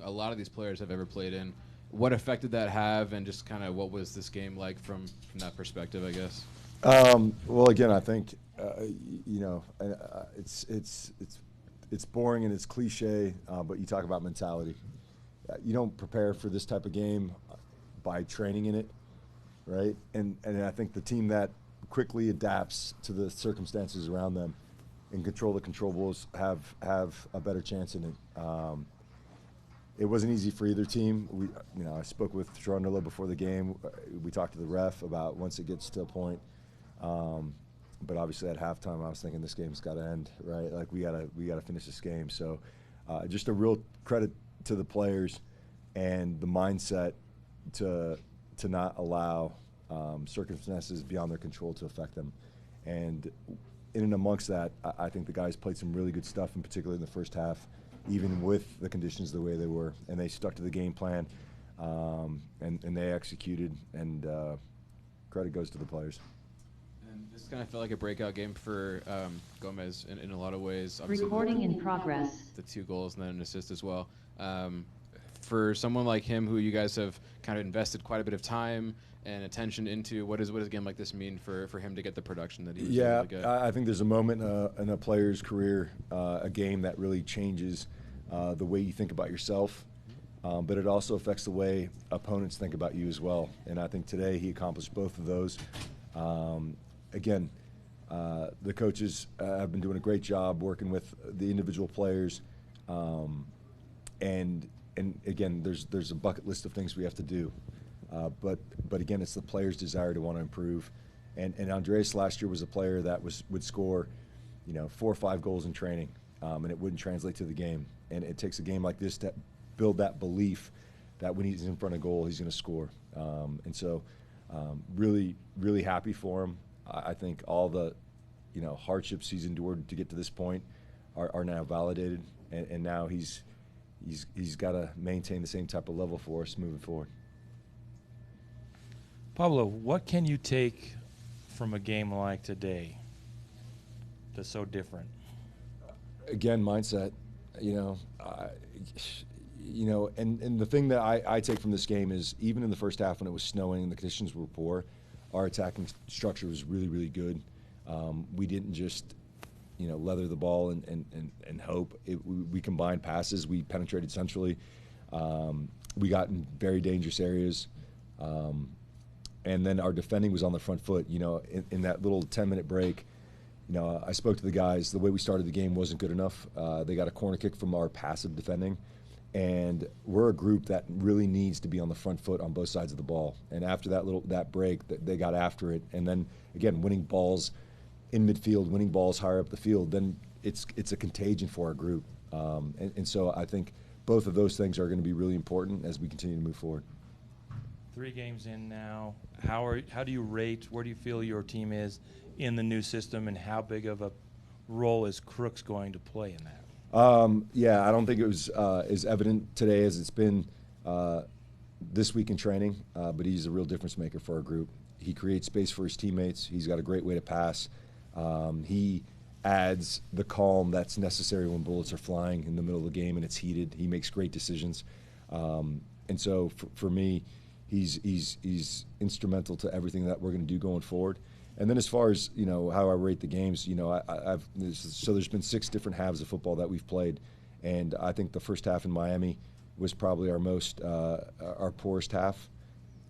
a lot of these players have ever played in. What effect did that have, and just kind of what was this game like from that perspective, I guess? Well, again, I think it's boring and it's cliche, but you talk about mentality. You don't prepare for this type of game by training in it, right? And I think the team that quickly adapts to the circumstances around them and control the controllables have a better chance in it. It wasn't easy for either team. I spoke with Trondolo before the game. We talked to the ref about once it gets to a point. But obviously at halftime, I was thinking this game's got to end, right? Like we gotta finish this game. So just a real credit to the players and the mindset to not allow circumstances beyond their control to affect them. And in and amongst that, I think the guys played some really good stuff, in particular in the first half, even with the conditions the way they were. And they stuck to the game plan, and they executed, and credit goes to the players. And this kind of felt like a breakout game for Gomez in a lot of ways. Obviously, Recording in progress. The 2 goals and then an assist as well. For someone like him, who you guys have kind of invested quite a bit of time and attention into, what does a game like this mean for him to get the production that he was able to get? I think there's a moment in a player's career, a game that really changes the way you think about yourself, but it also affects the way opponents think about you as well. And I think today he accomplished both of those. Again, the coaches have been doing a great job working with the individual players, and again, there's a bucket list of things we have to do, but again, it's the players' desire to want to improve. And Andreas last year was a player that would score, 4 or 5 goals in training, and it wouldn't translate to the game. And it takes a game like this to build that belief that when he's in front of goal, he's going to score. And so, really, really happy for him. I think all the, hardships he's endured to get to this point are now validated, and now he's got to maintain the same type of level for us moving forward. Pablo, what can you take from a game like today that's so different? Again, mindset. And the thing that I take from this game is, even in the first half when it was snowing and the conditions were poor, our attacking structure was really, really good. We didn't just, leather the ball and hope. We combined passes. We penetrated centrally. We got in very dangerous areas. And then our defending was on the front foot. In that little 10-minute break, I spoke to the guys. The way we started the game wasn't good enough. They got a corner kick from our passive defending. And we're a group that really needs to be on the front foot on both sides of the ball. And after that break, they got after it. And then, again, winning balls in midfield, winning balls higher up the field, then it's a contagion for our group. And so I think both of those things are going to be really important as we continue to move forward. 3 games in now. How do you rate, where do you feel your team is in the new system, and how big of a role is Crooks going to play in that? I don't think it was as evident today as it's been this week in training, but he's a real difference maker for our group. He creates space for his teammates. He's got a great way to pass. He adds the calm that's necessary when bullets are flying in the middle of the game and it's heated. He makes great decisions. And so for me, he's instrumental to everything that we're going to do going forward. And then as far as, how I rate the games, there's been 6 different halves of football that we've played. And I think the first half in Miami was probably our poorest half,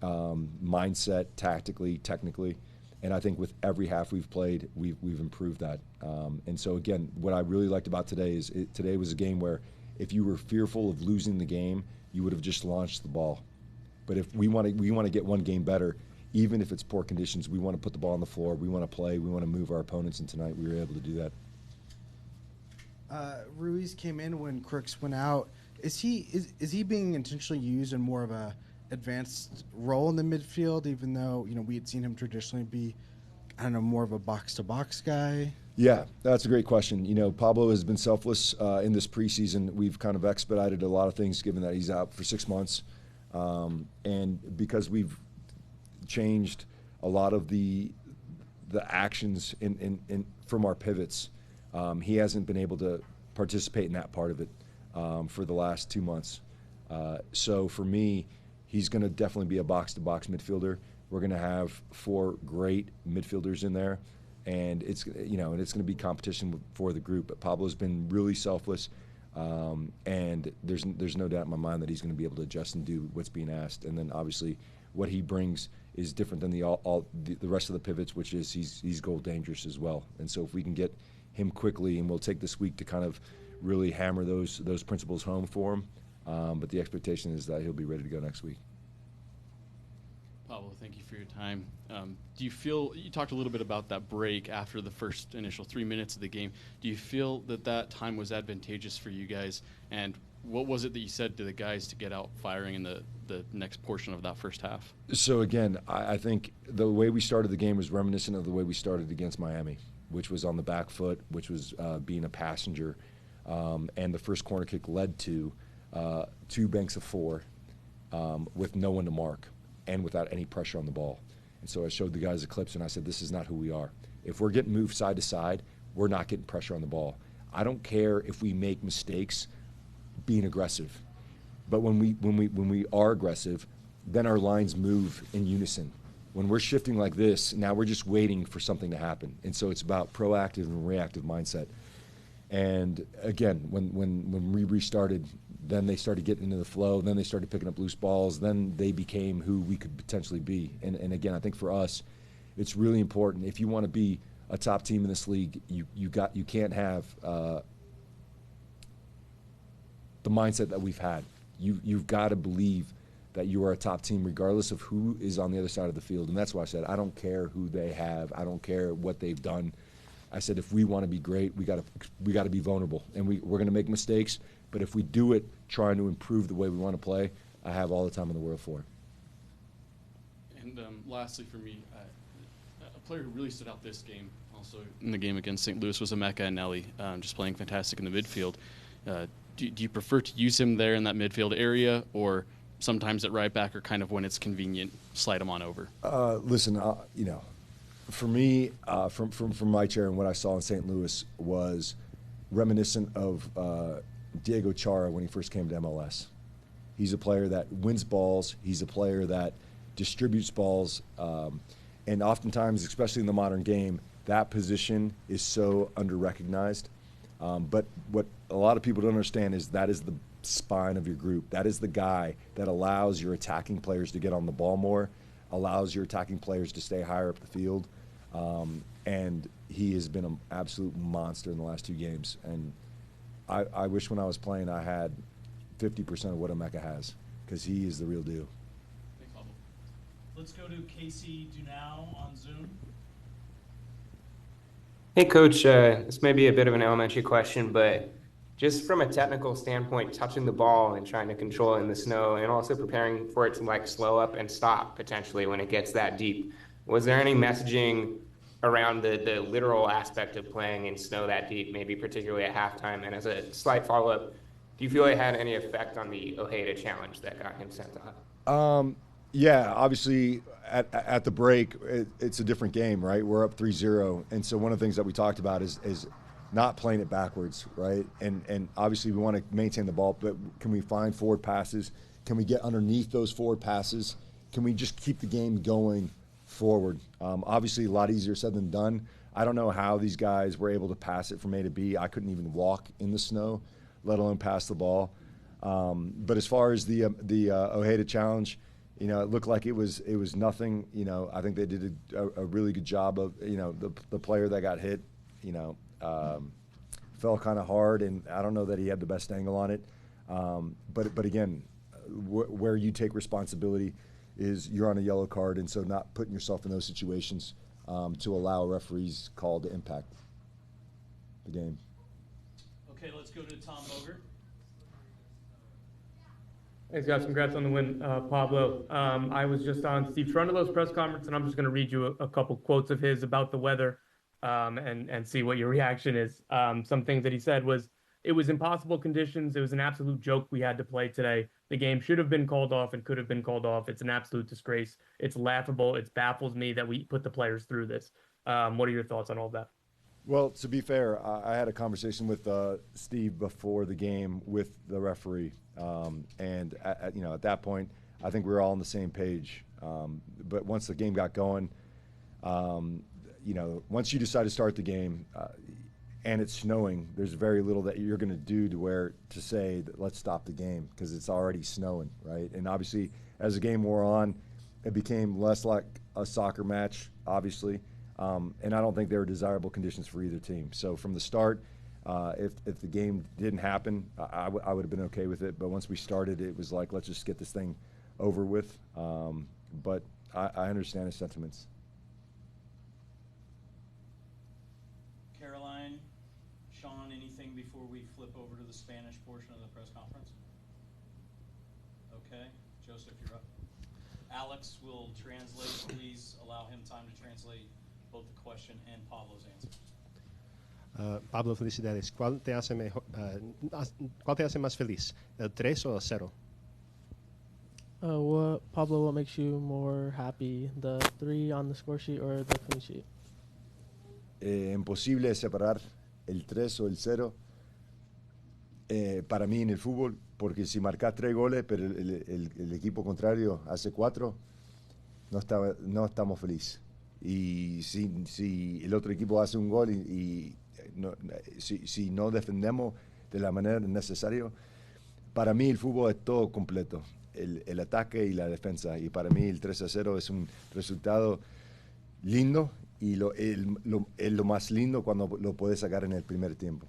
mindset, tactically, technically. And I think with every half we've played, we've improved that. And so again, what I really liked about today is today was a game where if you were fearful of losing the game, you would have just launched the ball. But if we want to get one game better, even if it's poor conditions, we want to put the ball on the floor. We want to play. We want to move our opponents. And tonight we were able to do that. Ruiz came in when Crooks went out. Is he being intentionally used in more of a advanced role in the midfield, even though we had seen him traditionally be, more of a box-to-box guy? Yeah, that's a great question. Pablo has been selfless in this preseason. We've kind of expedited a lot of things, given that he's out for 6 months, and because we've changed a lot of the actions in from our pivots. He hasn't been able to participate in that part of it for the last 2 months. So for me, he's going to definitely be a box-to-box midfielder. We're going to have 4 great midfielders in there, and it's going to be competition for the group. But Pablo's been really selfless, and there's no doubt in my mind that he's going to be able to adjust and do what's being asked. And then obviously, what he brings is different than the rest of the pivots, which is he's goal dangerous as well. And so if we can get him quickly, and we'll take this week to kind of really hammer those principles home for him. But the expectation is that he'll be ready to go next week. Pablo, thank you for your time. Do you feel, you talked a little bit about that break after the first initial 3 minutes of the game. Do you feel that time was advantageous for you guys? And what was it that you said to the guys to get out firing in the next portion of that first half? So again, I think the way we started the game was reminiscent of the way we started against Miami, which was on the back foot, which was being a passenger. And the first corner kick led to 2 banks of 4 with no one to mark and without any pressure on the ball. And so I showed the guys the clips, and I said, this is not who we are. If we're getting moved side to side, we're not getting pressure on the ball. I don't care if we make mistakes being aggressive. But when we are aggressive, then our lines move in unison. When we're shifting like this, now we're just waiting for something to happen. And so it's about proactive and reactive mindset. And again, when we restarted, then they started getting into the flow, then they started picking up loose balls, then they became who we could potentially be. And again, I think for us, it's really important. If you want to be a top team in this league, you can't have the mindset that we've had. You've got to believe that you are a top team regardless of who is on the other side of the field. And that's why I said, I don't care who they have. I don't care what they've done. I said, if we want to be great, we got to be vulnerable. And we're going to make mistakes, but if we do it trying to improve the way we want to play, I have all the time in the world for it. And lastly for me, a player who really stood out this game, also in the game against St. Louis, was Emeka Eneli, just playing fantastic in the midfield. Do you prefer to use him there in that midfield area, or sometimes at right back, or kind of when it's convenient, slide him on over? Listen, for me, from my chair and what I saw in St. Louis was reminiscent of Diego Chara when he first came to MLS. He's a player that wins balls. He's a player that distributes balls. And oftentimes, especially in the modern game, that position is so under-recognized. But what a lot of people don't understand is that is the spine of your group. That is the guy that allows your attacking players to get on the ball more, allows your attacking players to stay higher up the field. And he has been an absolute monster in the last 2 games. And I wish when I was playing I had 50% of what Emeka has, because he is the real deal. Thanks, Pablo. Let's go to Casey Dunau on Zoom. Hey, Coach, this may be a bit of an elementary question, but just from a technical standpoint, touching the ball and trying to control it in the snow, and also preparing for it to like slow up and stop potentially when it gets that deep, was there any messaging around the literal aspect of playing in snow that deep, maybe particularly at halftime? And as a slight follow-up, do you feel it had any effect on the Ojeda challenge that got him sent off? Yeah, obviously at the break, it's a different game, right? We're up 3-0. And so one of the things that we talked about is not playing it backwards, right? And obviously we want to maintain the ball, but can we find forward passes? Can we get underneath those forward passes? Can we just keep the game going forward? Obviously a lot easier said than done. I don't know how these guys were able to pass it from A to B. I couldn't even walk in the snow, let alone pass the ball. But as far as the Ojeda challenge, it looked like it was nothing. I think they did a really good job of, the player that got hit, fell kind of hard, and I don't know that he had the best angle on it. But again, where you take responsibility is you're on a yellow card, and so not putting yourself in those situations to allow a referee's call to impact the game. Okay, let's go to Tom Bogert. Thanks, guys. Congrats on the win, Pablo. I was just on Steve Trundle's press conference, and I'm just going to read you a couple quotes of his about the weather and see what your reaction is. Some things that he said was, it was impossible conditions. It was an absolute joke we had to play today. The game should have been called off and could have been called off. It's an absolute disgrace. It's laughable. It baffles me that we put the players through this. What are your thoughts on all that? Well, to be fair, I had a conversation with Steve before the game with the referee, and at that point, I think we were all on the same page. But once the game got going, once you decide to start the game, and it's snowing, there's very little that you're going to do to say that let's stop the game because it's already snowing, right? And obviously, as the game wore on, it became less like a soccer match, obviously. And I don't think there were desirable conditions for either team. So from the start, if the game didn't happen, I would have been okay with it. But once we started, it was like, let's just get this thing over with. But I understand his sentiments. Caroline, Sean, anything before we flip over to the Spanish portion of the press conference? Okay. Joseph, you're up. Alex will translate. Please allow him time to translate both the question and Pablo's answer. Pablo, felicidades. ¿Cuál te hace más feliz, el 3 o el 0? Pablo, what makes you more happy, the 3 on the score sheet or the clean sheet? Imposible separar el 3 o el 0 para mí en el fútbol, porque si marcas 3 goles, pero el equipo contrario hace 4, no estamos felices. Y si el otro equipo hace un gol si no defendemos de la manera necesaria, para mí el fútbol es todo completo, el ataque y la defensa. Y para mí el 3-0 es un resultado lindo y lo más lindo cuando lo puedes sacar en el primer tiempo.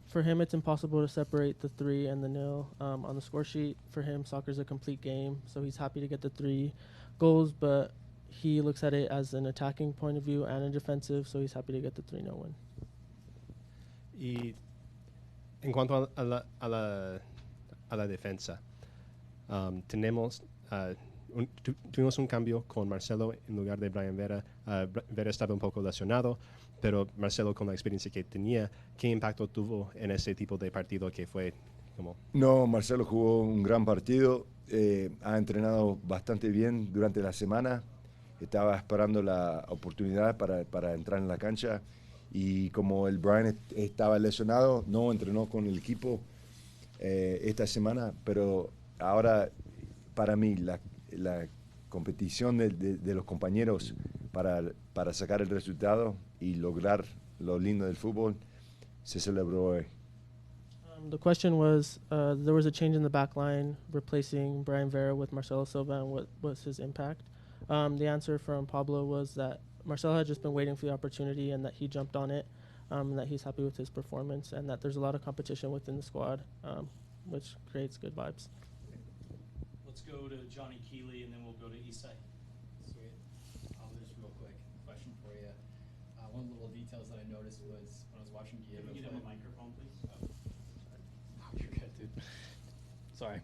For him, it's impossible to separate the 3 and the 0 on the score sheet. For him, soccer is a complete game, so he's happy to get the 3 goals, but he looks at it as an attacking point of view and a defensive, so he's happy to get the 3-0 win. Y en cuanto a la defensa, tuvimos un cambio con Marcelo en lugar de Brian Vera. Vera estaba un poco lesionado, pero Marcelo, con la experiencia que tenía, ¿qué impacto tuvo en ese tipo de partido que fue como? No, Marcelo jugó un gran partido, ha entrenado bastante bien durante la semana, estaba esperando la oportunidad para entrar en la cancha, y como el Brian estaba lesionado, no entrenó con el equipo esta semana, pero ahora para mí la competición de los compañeros para sacar el resultado y lograr lo lindo del fútbol se celebró hoy. The question was, there was a change in the back line, replacing Brian Vera with Marcelo Silva, and what was his impact? The answer from Pablo was that Marcelo had just been waiting for the opportunity and that he jumped on it, and that he's happy with his performance, and that there's a lot of competition within the squad, which creates good vibes. Let's go to Johnny Keeley, and then we'll go to Isai. Sweet. Just real quick question for you. One of the little details that I noticed was when I was watching Diego. Can we get him a microphone, please? Oh, you're good, dude. Sorry.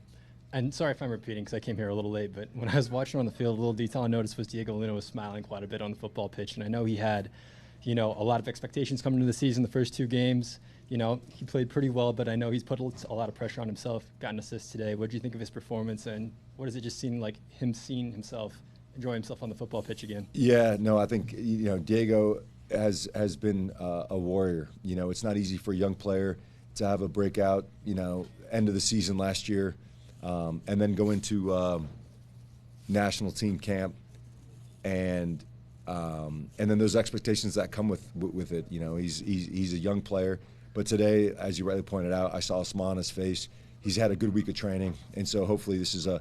And sorry if I'm repeating because I came here a little late, but when I was watching on the field, a little detail I noticed was Diego Luna was smiling quite a bit on the football pitch. And I know he had, a lot of expectations coming into the season, the first 2 games. He played pretty well, but I know he's put a lot of pressure on himself, got an assist today. What do you think of his performance, and what does it just seem like him seeing himself, enjoy himself on the football pitch again? Yeah, no, I think, Diego has been a warrior. It's not easy for a young player to have a breakout, end of the season last year, and then go into national team camp, and then those expectations that come with it. He's a young player, but today, as you rightly pointed out, I saw a smile on his face. He's had a good week of training, and so hopefully this is a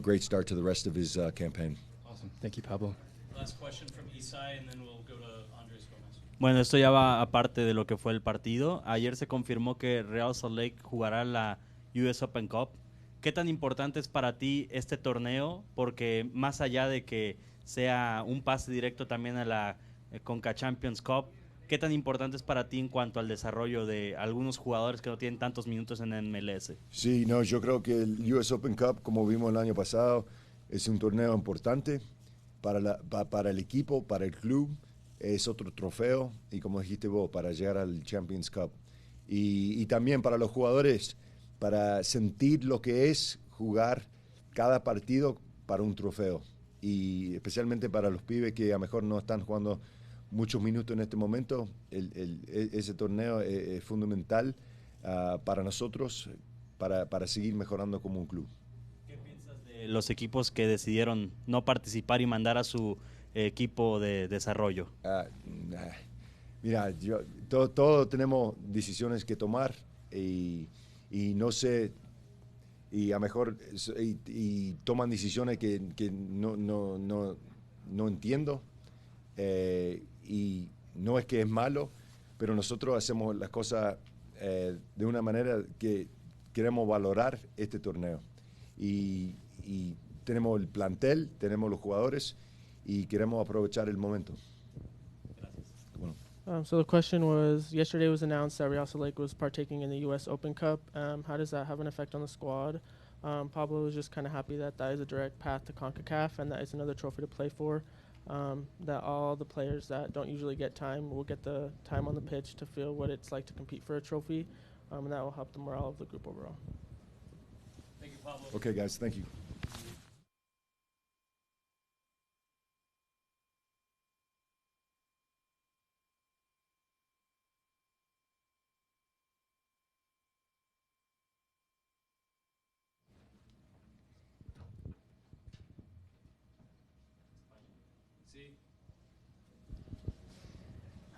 great start to the rest of his campaign. Awesome, thank you, Pablo. Last question from Isai, and then we'll go to Andres Gomez. Bueno, esto ya va aparte de lo que fue el partido. Ayer se confirmó que Real Salt Lake jugará la US Open Cup. ¿Qué tan importante es para ti este torneo? Porque más allá de que sea un pase directo también a la Conca Champions Cup, ¿qué tan importante es para ti en cuanto al desarrollo de algunos jugadores que no tienen tantos minutos en MLS? Sí, no, yo creo que el US Open Cup, como vimos el año pasado, es un torneo importante para el equipo, para el club. Es otro trofeo y, como dijiste vos, para llegar al Champions Cup. Y también para los jugadores, para sentir lo que es jugar cada partido para un trofeo. Y especialmente para los pibes que a lo mejor no están jugando muchos minutos en este momento. Ese torneo es fundamental para nosotros, para seguir mejorando como un club. ¿Qué piensas de los equipos que decidieron no participar y mandar a su equipo de desarrollo? Mira, todos tenemos decisiones que tomar y no sé, y a lo mejor y toman decisiones que no entiendo, y no es que es malo, pero nosotros hacemos las cosas de una manera que queremos valorar este torneo y tenemos el plantel, tenemos los jugadores y queremos aprovechar el momento. So the question was, yesterday was announced that Real Salt Lake was partaking in the U.S. Open Cup. How does that have an effect on the squad? Pablo was just kind of happy that is a direct path to CONCACAF and that is another trophy to play for. That all the players that don't usually get time will get the time on the pitch to feel what it's like to compete for a trophy, and that will help the morale of the group overall. Thank you, Pablo. Okay, guys, thank you.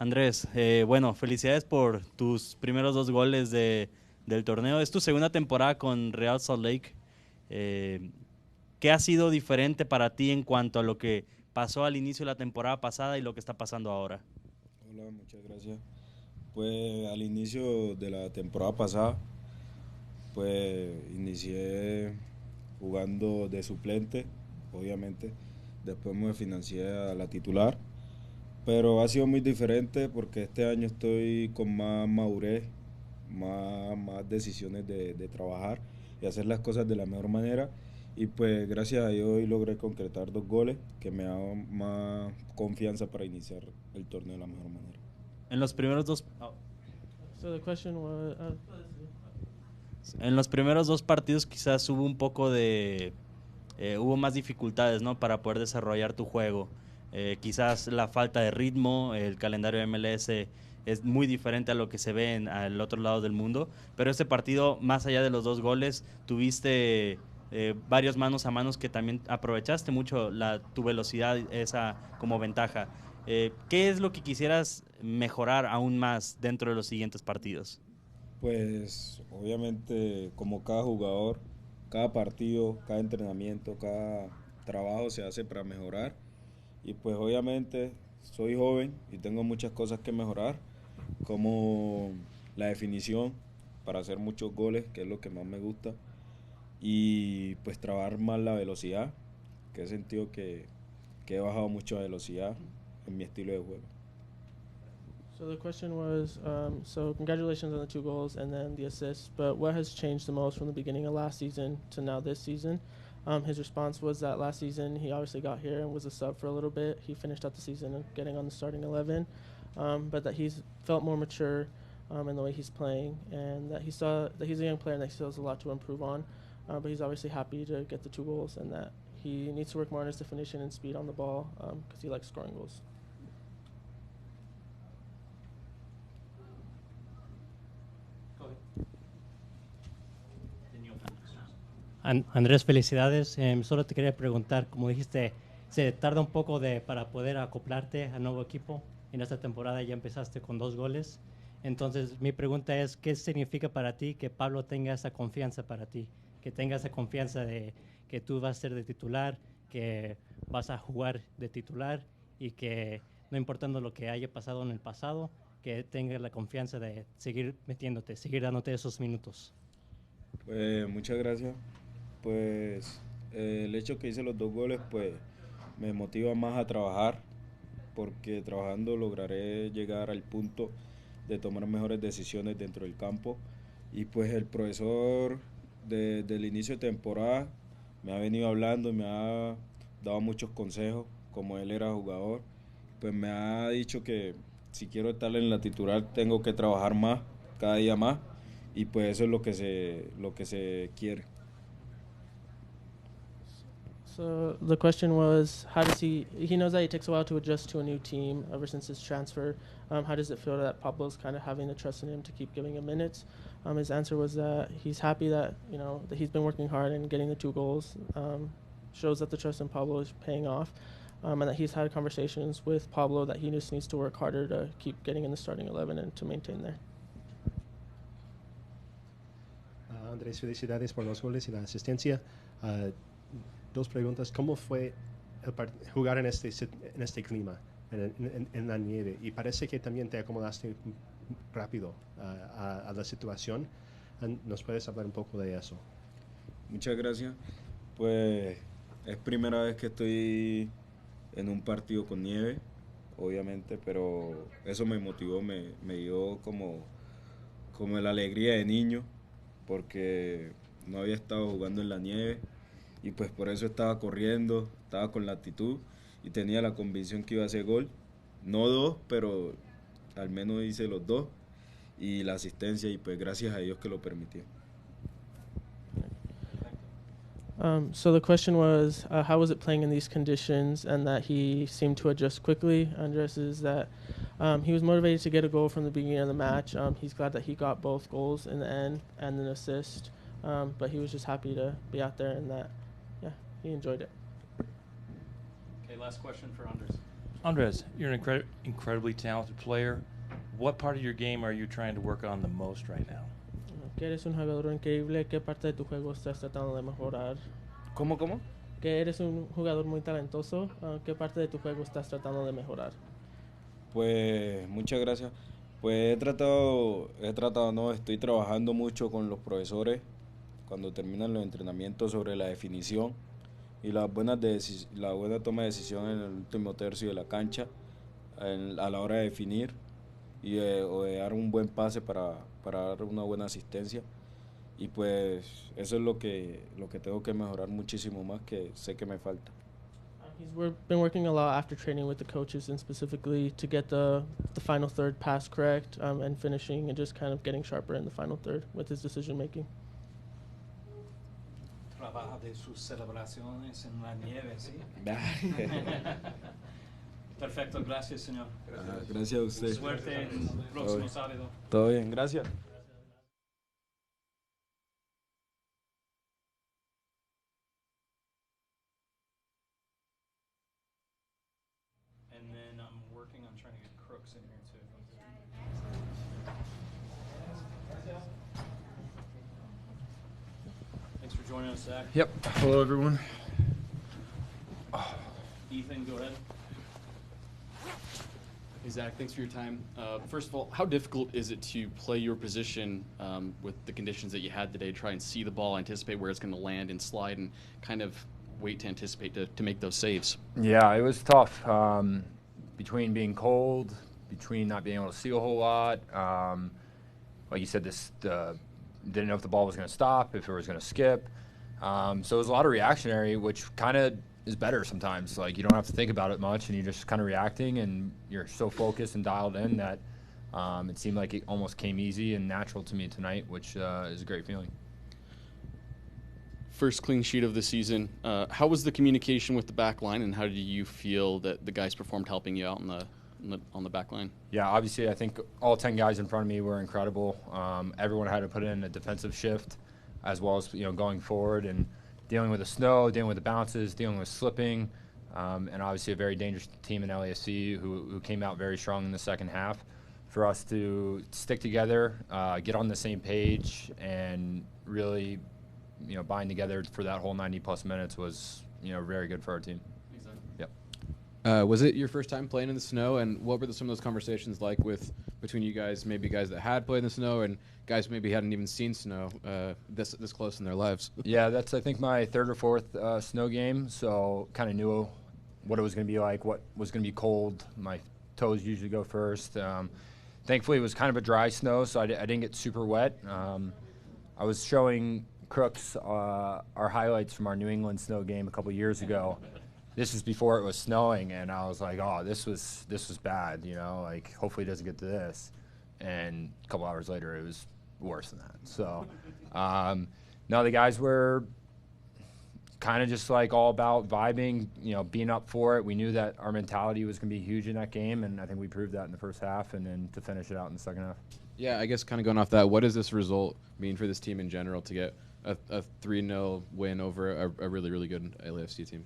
Andrés, bueno, felicidades por tus primeros 2 goles del torneo. Es tu segunda temporada con Real Salt Lake. ¿Qué ha sido diferente para ti en cuanto a lo que pasó al inicio de la temporada pasada y lo que está pasando ahora? Hola, muchas gracias. Pues al inicio de la temporada pasada, pues inicié jugando de suplente, obviamente. Después me financié a la titular. Pero ha sido muy diferente porque este año estoy con más madurez, más decisiones de trabajar y hacer las cosas de la mejor manera. Y pues gracias a Dios hoy logré concretar 2 goles que me dan más confianza para iniciar el torneo de la mejor manera. En los primeros 2... So the question was... En los primeros 2 partidos quizás hubo un poco de... hubo más dificultades, ¿no?, para poder desarrollar tu juego. Quizás la falta de ritmo, el calendario de MLS es muy diferente a lo que se ve al otro lado del mundo, pero este partido, más allá de los 2 goles, tuviste varios manos a manos que también aprovechaste mucho tu velocidad esa como ventaja. ¿Qué es lo que quisieras mejorar aún más dentro de los siguientes partidos? Pues obviamente como cada jugador, cada partido, cada entrenamiento, cada trabajo se hace para mejorar. Y pues obviamente soy joven y tengo muchas cosas que mejorar, como la definición para hacer muchos goles, que es lo que más me gusta, y pues trabajar más la velocidad, que he sentido que he bajado mucho la velocidad en mi estilo de juego. So the question was, so congratulations on the 2 goals and then the assists, but what has changed the most from the beginning of last season to now this season? His response was that last season he obviously got here and was a sub for a little bit. He finished out the season getting on the starting 11, but that he's felt more mature in the way he's playing, and that he saw that he's a young player and that he still has a lot to improve on. But he's obviously happy to get the 2 goals and that he needs to work more on his definition and speed on the ball because he likes scoring goals. Andrés, felicidades. Solo te quería preguntar, como dijiste, se tarda un poco para poder acoplarte al nuevo equipo. En esta temporada ya empezaste con 2 goles. Entonces, mi pregunta es, ¿qué significa para ti que Pablo tenga esa confianza para ti? Que tenga esa confianza de que tú vas a ser de titular, que vas a jugar de titular y que no importando lo que haya pasado en el pasado, que tengas la confianza de seguir metiéndote, seguir dándote esos minutos. Pues muchas gracias. Pues el hecho que hice los 2 goles pues me motiva más a trabajar, porque trabajando lograré llegar al punto de tomar mejores decisiones dentro del campo. Y pues el profesor desde el inicio de temporada me ha venido hablando y me ha dado muchos consejos, como él era jugador, pues me ha dicho que si quiero estar en la titular tengo que trabajar más, cada día más, y pues eso es lo que se quiere. So the question was, how does he knows that it takes a while to adjust to a new team ever since his transfer. How does it feel that Pablo's kind of having the trust in him to keep giving him minutes? His answer was that he's happy that, that he's been working hard and getting the 2 goals. Shows that the trust in Pablo is paying off. And that he's had conversations with Pablo that he just needs to work harder to keep getting in the starting 11 and to maintain there. Andrés, felicidades por los goles y la asistencia. 2 preguntas. ¿Cómo fue jugar en este clima, en la nieve? Y parece que también te acomodaste rápido a la situación. ¿Nos puedes hablar un poco de eso? Muchas gracias. Pues es primera vez que estoy en un partido con nieve, obviamente, pero eso me motivó, me dio como la alegría de niño, porque no había estado jugando en la nieve y pues por eso estaba corriendo, estaba con la actitud y tenía la convicción que iba a hacer gol. No 2, pero al menos hice los 2 y la asistencia, y pues gracias a Dios que lo permitió. So the question was, how was it playing in these conditions, and that he seemed to adjust quickly. Andres is that he was motivated to get a goal from the beginning of the match. He's glad that he got both goals in the end and an assist, but he was just happy to be out there and that, he enjoyed it. Okay, last question for Andres. Andres, you're an incredibly talented player. What part of your game are you trying to work on the most right now? Que eres un jugador increíble, ¿qué parte de tu juego estás tratando de mejorar? ¿Cómo? Que eres un jugador muy talentoso, ¿qué parte de tu juego estás tratando de mejorar? Pues muchas gracias. Pues estoy trabajando mucho con los profesores cuando terminan los entrenamientos sobre la definición y la buena toma de decisión en el último tercio de la cancha a la hora de definir y de dar un buen pase para dar una buena asistencia, y pues eso es lo que tengo que mejorar muchísimo más, que sé que me falta. He's been working a lot after training with the coaches, and specifically to get the final third pass correct, and finishing and just kind of getting sharper in the final third with his decision making. Trabaja de sus celebraciones en la nieve, ¿sí? Perfecto, gracias, señor. Gracias a usted. Suerte en el próximo sábado. Todo bien, gracias. And then I'm working on trying to get Crooks in here too. Thanks for joining us, Zac. Yep. Hello, everyone. Ethan, go ahead. Hey, Zac, thanks for your time. First of all, how difficult is it to play your position with the conditions that you had today, try and see the ball, anticipate where it's going to land and slide, and kind of wait to anticipate to make those saves? Yeah, it was tough. Between being cold, between not being able to see a whole lot. Like you said, didn't know if the ball was going to stop, if it was going to skip. So it was a lot of reactionary, which kind of is better sometimes. Like, you don't have to think about it much, and you're just kind of reacting, and you're so focused and dialed in that it seemed like it almost came easy and natural to me tonight, which is a great feeling. First clean sheet of the season. How was the communication with the back line, and how did you feel that the guys performed helping you out on the back line? Yeah, obviously I think all 10 guys in front of me were incredible. Everyone had to put in a defensive shift, as well as going forward and dealing with the snow, dealing with the bounces, dealing with slipping, and obviously a very dangerous team in LAFC who came out very strong in the second half. For us to stick together, get on the same page, and really bind together for that whole 90-plus minutes was very good for our team. Exactly. Yep. Was it your first time playing in the snow, and what were some of those conversations like between you guys, maybe guys that had played in the snow and guys who maybe hadn't even seen snow this close in their lives? Yeah, that's I think my third or fourth snow game, so kind of knew what it was going to be like, what was going to be cold. My toes usually go first. Thankfully, it was kind of a dry snow, so I didn't get super wet. I was showing Crooks our highlights from our New England snow game a couple years ago. This is before it was snowing, and I was like, oh, this was bad, like hopefully it doesn't get to this. And a couple hours later, it was worse than that. So, no, the guys were kind of just like all about vibing, being up for it. We knew that our mentality was going to be huge in that game, and I think we proved that in the first half, and then to finish it out in the second half. Yeah, I guess kind of going off that, what does this result mean for this team in general to get a 3-0 win over a really, really good LAFC team?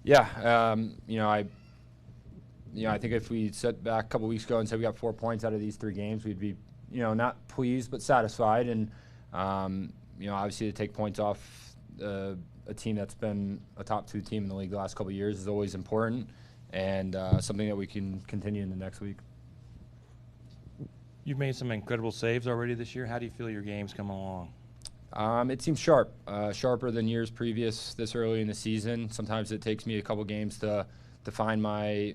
Yeah, I think if we sat back a couple weeks ago and said we got 4 points out of these 3 games, we'd be, not pleased but satisfied. And, obviously to take points off a team that's been a top 2 team in the league the last couple of years is always important, and something that we can continue in the next week. You've made some incredible saves already this year. How do you feel your game's coming along? It seems sharp, sharper than years previous this early in the season. Sometimes it takes me a couple games to find my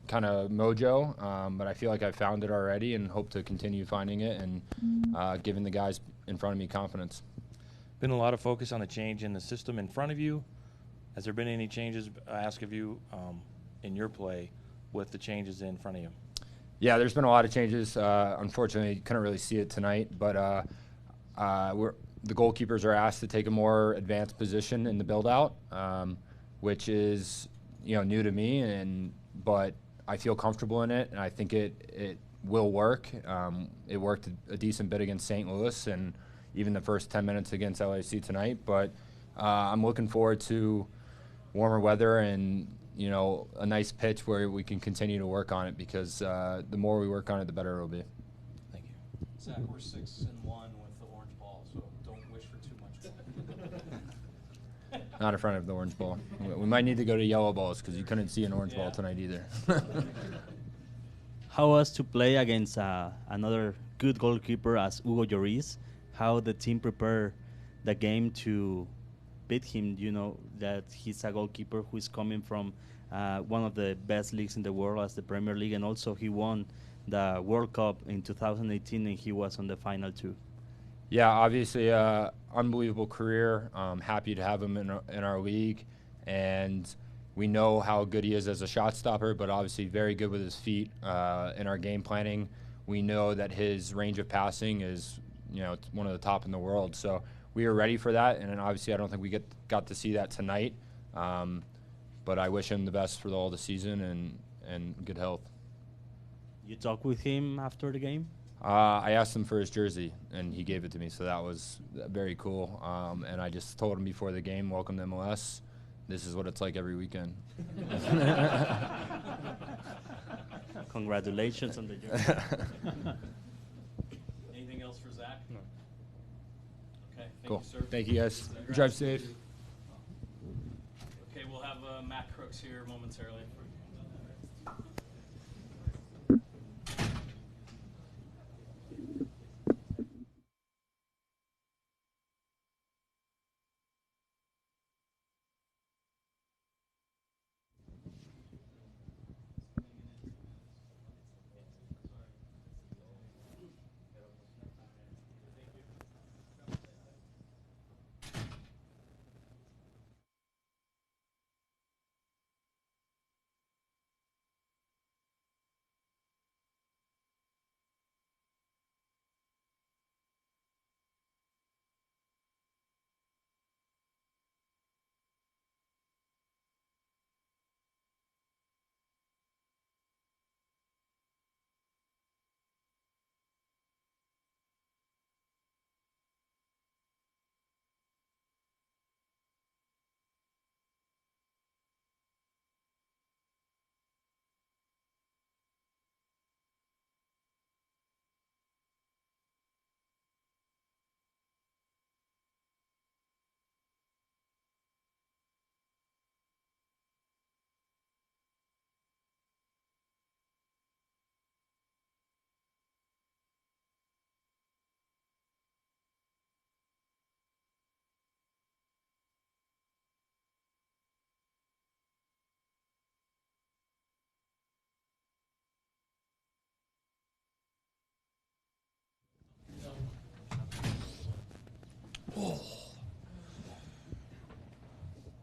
kind of mojo, but I feel like I've found it already and hope to continue finding it and giving the guys in front of me confidence. Been a lot of focus on the change in the system in front of you. Has there been any changes, I ask of you, in your play with the changes in front of you? Yeah, there's been a lot of changes. Unfortunately, couldn't really see it tonight, but the goalkeepers are asked to take a more advanced position in the build-out, which is new to me, but I feel comfortable in it, and I think it will work. It worked a decent bit against St. Louis, and even the first 10 minutes against LAFC tonight. But I'm looking forward to warmer weather and a nice pitch where we can continue to work on it, because the more we work on it, the better it'll be. Thank you. Zach, we're 6-1 with the orange ball, so don't wish for too much. Not in front of the orange ball. We might need to go to yellow balls, because you couldn't see an orange ball tonight either. How was to play against another good goalkeeper as Hugo Lloris? How the team prepared the game to beat him? That he's a goalkeeper who is coming from one of the best leagues in the world as the Premier League, and also he won the World Cup in 2018, and he was on the final too. Yeah, obviously, unbelievable career. Happy to have him in our league, and we know how good he is as a shot stopper, but obviously very good with his feet. In our game planning, we know that his range of passing is, it's one of the top in the world. So we were ready for that, and obviously I don't think we got to see that tonight. But I wish him the best for all the season and good health. You talk with him after the game? I asked him for his jersey, and he gave it to me, so that was very cool. And I just told him before the game, welcome to MLS. This is what it's like every weekend. Congratulations on the jersey. Anything else for Zach? No. Okay, thank Cool. you, sir. Thank you, guys. Drive safe. Okay, we'll have Matt Crooks here momentarily.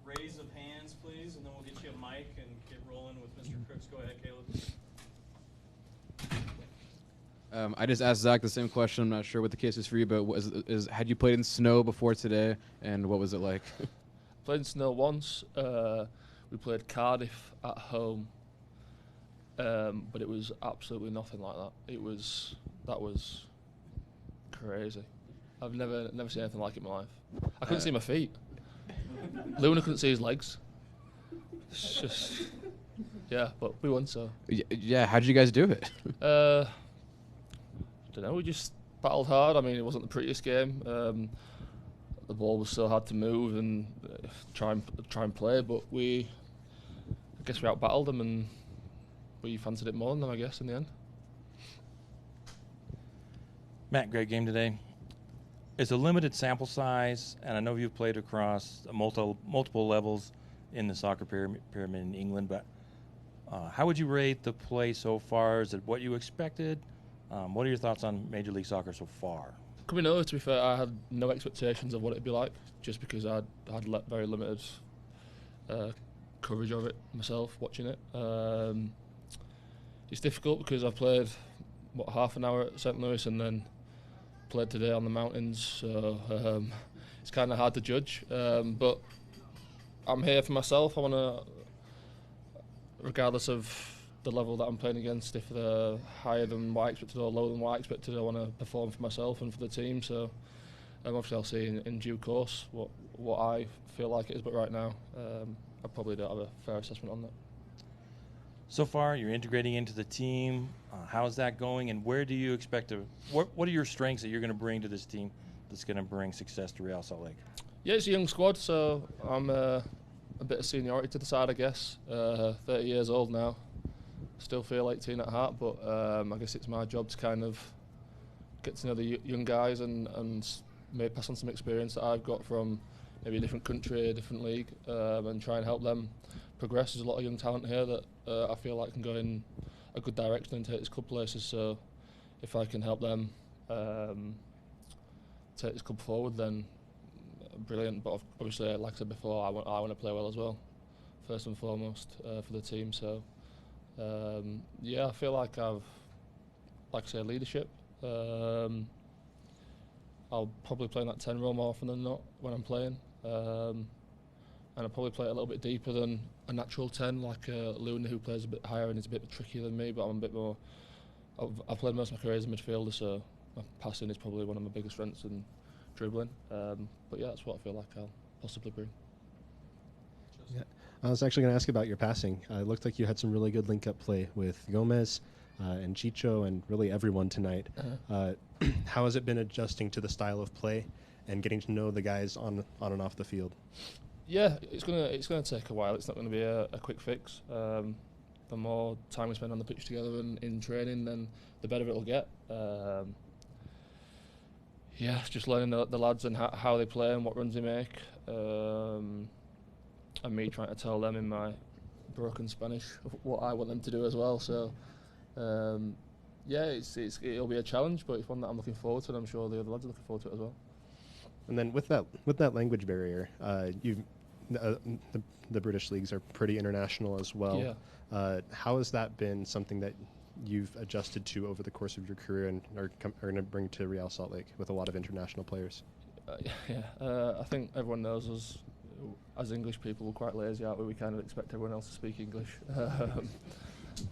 Raise of hands, please, and then we'll get you a mic and get rolling with Mr. Crooks. Go ahead, Caleb. I just asked Zach the same question. I'm not sure what the case is for you, but had you played in snow before today, and what was it like? Played in snow once. We played Cardiff at home, but it was absolutely nothing like that. That was crazy. I've never seen anything like it in my life. I couldn't see my feet. Luna couldn't see his legs. It's just, yeah, but we won, so. Yeah, how did you guys do it? Don't know. We just battled hard. I mean, it wasn't the prettiest game. The ball was so hard to move and try and play, but I guess we out-battled them and we fancied it more than them, I guess, in the end. Matt, great game today. It's a limited sample size, and I know you've played across multiple levels in the soccer pyramid in England, but how would you rate the play so far? Is it what you expected? What are your thoughts on Major League Soccer so far? Coming over, to be fair, I had no expectations of what it'd be like, just because I'd very limited coverage of it myself, watching it. It's difficult because I've played, half an hour at St. Louis and then played today on the mountains, so it's kind of hard to judge. But I'm here for myself. I want to, regardless of the level that I'm playing against, if they're higher than what I expected or lower than what I expected, I want to perform for myself and for the team. So obviously I'll see in due course what I feel like it is, but right now I probably don't have a fair assessment on that. So far, you're integrating into the team. How's that going, and where do you expect to? What are your strengths that you're going to bring to this team that's going to bring success to Real Salt Lake? Yeah, it's a young squad, so I'm a bit of seniority to the side, I guess. 30 years old now. Still feel 18 at heart, but I guess it's my job to kind of get to know the young guys and maybe pass on some experience that I've got from maybe a different country, a different league, and try and help them progress. There's a lot of young talent here that I feel like can go in a good direction and take this club places. So if I can help them take this club forward, then brilliant. But obviously, like I said before, I want to play well as well, first and foremost, for the team. So yeah, I feel like I've, like I say, leadership. I'll probably play in that 10 role more often than not when I'm playing. And I'll probably play it a little bit deeper than a natural 10, like Luna, who plays a bit higher and is a bit trickier than me, but I'm a bit more. I've played most of my career as a midfielder, so my passing is probably one of my biggest strengths, and dribbling. But yeah, that's what I feel like I'll possibly bring. Yeah. I was actually going to ask about your passing. It looked like you had some really good link-up play with Gomez and Chicho and really everyone tonight. How has it been adjusting to the style of play and getting to know the guys on and off the field? Yeah, it's gonna take a while. It's not going to be a quick fix. The more time we spend on the pitch together and in training, then the better it'll get. Yeah, just learning the lads and how they play and what runs they make, and me trying to tell them in my broken Spanish what I want them to do as well. So yeah, it'll be a challenge, but it's one that I'm looking forward to, and I'm sure the other lads are looking forward to it as well. And then with that language barrier, the British leagues are pretty international as well. Yeah. How has that been something that you've adjusted to over the course of your career and are going to bring to Real Salt Lake with a lot of international players? I think everyone knows us as English people. We're quite lazy, aren't we? We kind of expect everyone else to speak English.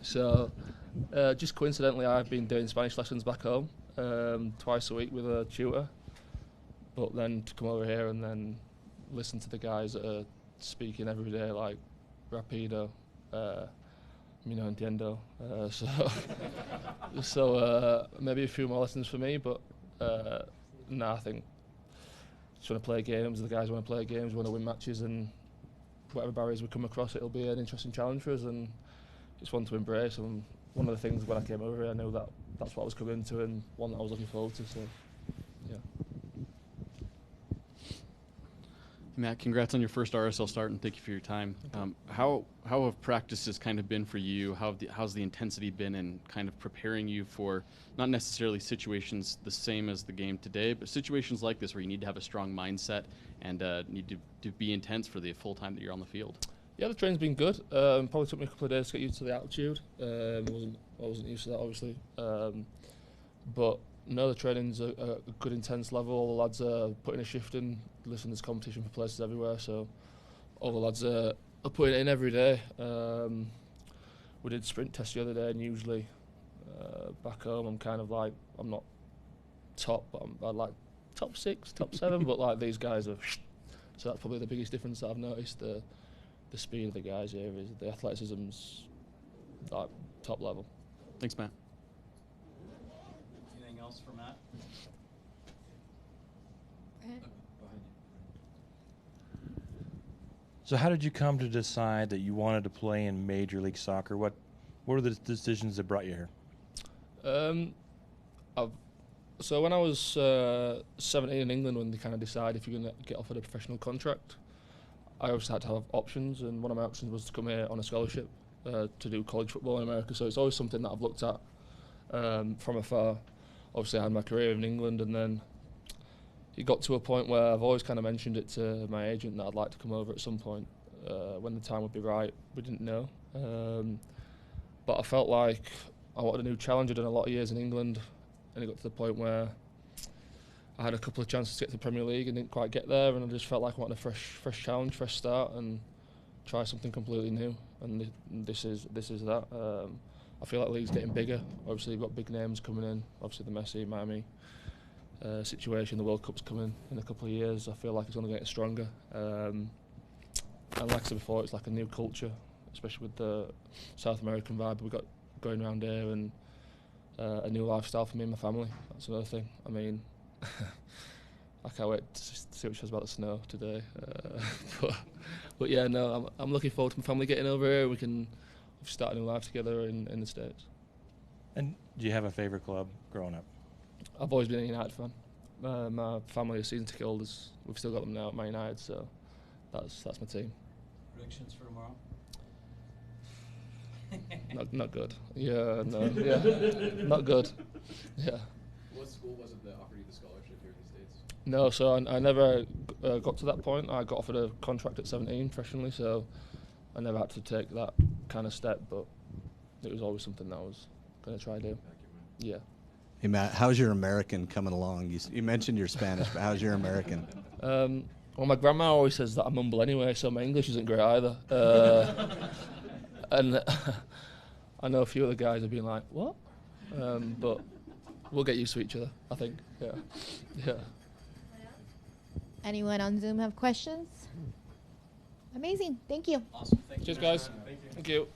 So just coincidentally, I've been doing Spanish lessons back home twice a week with a tutor. But then to come over here and then listen to the guys that are speaking every day, like Rapido, me no entiendo. So maybe a few more lessons for me, but I think just want to play games. The guys want to play games, want to win matches, and whatever barriers we come across, it'll be an interesting challenge for us, and it's one to embrace. And one of the things when I came over here, I knew that that's what I was coming into, and one that I was looking forward to. So, yeah. Matt, congrats on your first RSL start, and thank you for your time. How have practices kind of been for you? How's the intensity been in kind of preparing you for not necessarily situations the same as the game today, but situations like this where you need to have a strong mindset and need to be intense for the full time that you're on the field? Yeah, the training's been good. Probably took me a couple of days to get used to the altitude. I wasn't used to that, obviously. But no, the training's a good intense level. All the lads are putting a shift in. Listen, there's competition for places everywhere, so all the lads are putting it in every day. We did sprint test the other day, and usually back home I'm kind of like, I'm not top, but I'm like top 6, top 7, but like these guys are. So that's probably the biggest difference that I've noticed. The speed of the guys here is the athleticism's like top level. Thanks, Matt. Anything else for Matt? So how did you come to decide that you wanted to play in Major League Soccer? What were the decisions that brought you here? So when I was 17 in England, when they kind of decide if you're going to get offered a professional contract, I always had to have options, and one of my options was to come here on a scholarship to do college football in America. So it's always something that I've looked at from afar. Obviously, I had my career in England, and then it got to a point where I've always kind of mentioned it to my agent that I'd like to come over at some point when the time would be right. We didn't know, but I felt like I wanted a new challenge. I'd done a lot of years in England, and it got to the point where I had a couple of chances to get to the Premier League and didn't quite get there, and I just felt like I wanted a fresh challenge, fresh start, and try something completely new. And this is that. I feel like the league's getting bigger. Obviously, you've got big names coming in. Obviously, the Messi, Miami situation, the World Cup's coming in a couple of years. I feel like it's only getting stronger. And like I said before, it's like a new culture, especially with the South American vibe we've got going around here, and a new lifestyle for me and my family. That's another thing. I mean, I can't wait to see what she says about the snow today. But yeah, no, I'm looking forward to my family getting over here. We can start a new life together in the States. And do you have a favorite club growing up? I've always been a United fan. My family are season ticket holders. We've still got them now at Man United, so that's my team. Predictions for tomorrow? Not good. Yeah, no, yeah, not good. Yeah. What school was it that offered you the scholarship here in the States? No, so I never got to that point. I got offered a contract at 17 professionally, so I never had to take that kind of step, but it was always something that I was going to try to do. Yeah. Hey, Matt, how's your American coming along? You mentioned your Spanish, but how's your American? Well, my grandma always says that I mumble anyway, so my English isn't great either. And I know a few other guys have been like, what? But we'll get used to each other, I think. Yeah. Anyone on Zoom have questions? Amazing. Thank you. Awesome. Thank you. Cheers, guys. Thank you.